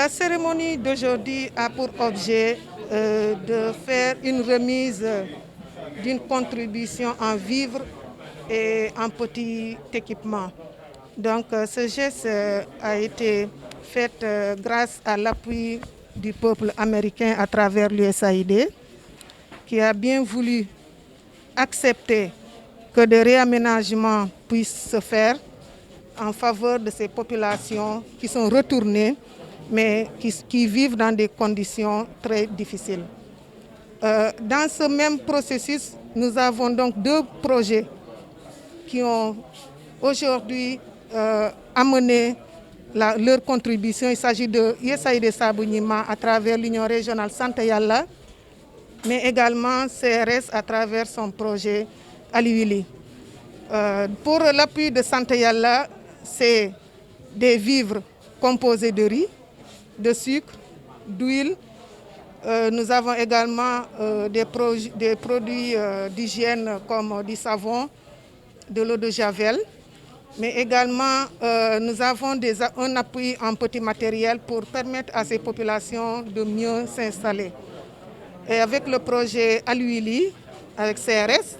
La cérémonie d'aujourd'hui a pour objet de faire une remise d'une contribution en vivres et en petits équipements. Donc ce geste a été fait grâce à l'appui du peuple américain à travers l'USAID, qui a bien voulu accepter que des réaménagements puissent se faire en faveur de ces populations qui sont retournées, mais qui vivent dans des conditions très difficiles. Dans ce même processus, nous avons donc deux projets qui ont aujourd'hui amené leur contribution. Il s'agit de USAID Sabu Ñima à travers l'Union régionale Santa Yalla, mais également CRS à travers son projet Aliwili. Pour l'appui de Santa Yalla, c'est des vivres composés de riz, de sucre, d'huile. Nous avons également des produits d'hygiène comme du savon, de l'eau de javel, mais également nous avons un appui en petit matériel pour permettre à ces populations de mieux s'installer. Et avec le projet Aliwili, avec CRS,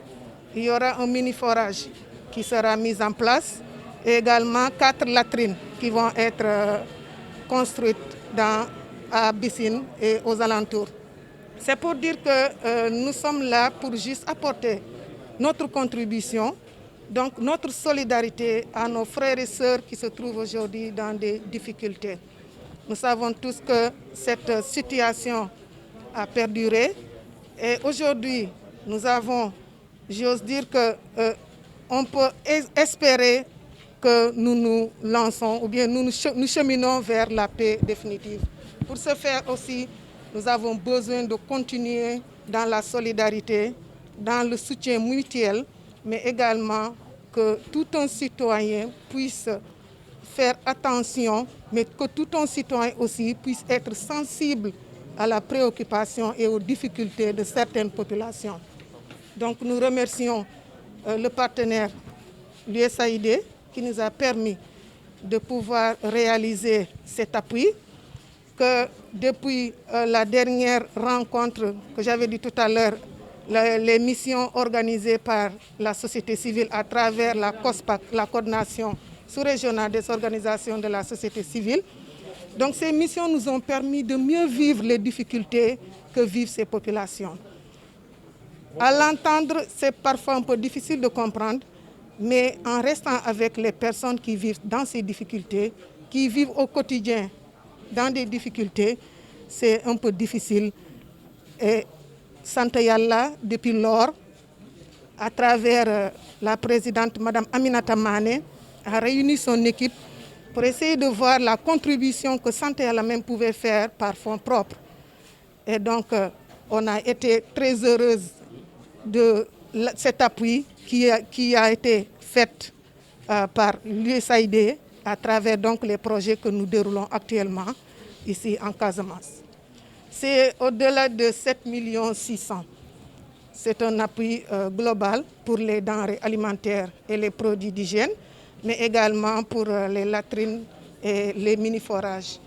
il y aura un mini-forage qui sera mis en place et également 4 latrines qui vont être construites à Bissine et aux alentours. C'est pour dire que nous sommes là pour juste apporter notre contribution, donc notre solidarité à nos frères et sœurs qui se trouvent aujourd'hui dans des difficultés. Nous savons tous que cette situation a perduré et aujourd'hui nous avons, j'ose dire que on peut espérer que nous nous lançons ou bien nous cheminons vers la paix définitive. Pour ce faire aussi, nous avons besoin de continuer dans la solidarité, dans le soutien mutuel, mais également que tout un citoyen puisse faire attention, mais que tout un citoyen aussi puisse être sensible à la préoccupation et aux difficultés de certaines populations. Donc nous remercions le partenaire l'USAID qui nous a permis de pouvoir réaliser cet appui, que depuis la dernière rencontre que j'avais dit tout à l'heure, les missions organisées par la société civile à travers la COSPAC, la coordination sous-régionale des organisations de la société civile. Donc ces missions nous ont permis de mieux vivre les difficultés que vivent ces populations. À l'entendre, c'est parfois un peu difficile de comprendre, mais en restant avec les personnes qui vivent dans ces difficultés, qui vivent au quotidien dans des difficultés, c'est un peu difficile. Et Santa Yalla, depuis lors, à travers la présidente Mme Aminata Mané, a réuni son équipe pour essayer de voir la contribution que Santa Yalla même pouvait faire par fonds propres. Et donc, on a été très heureuse de cet appui qui a été fait par l'USAID à travers donc les projets que nous déroulons actuellement ici en Casamance. C'est au-delà de 7,6 millions. C'est un appui global pour les denrées alimentaires et les produits d'hygiène, mais également pour les latrines et les mini-forages.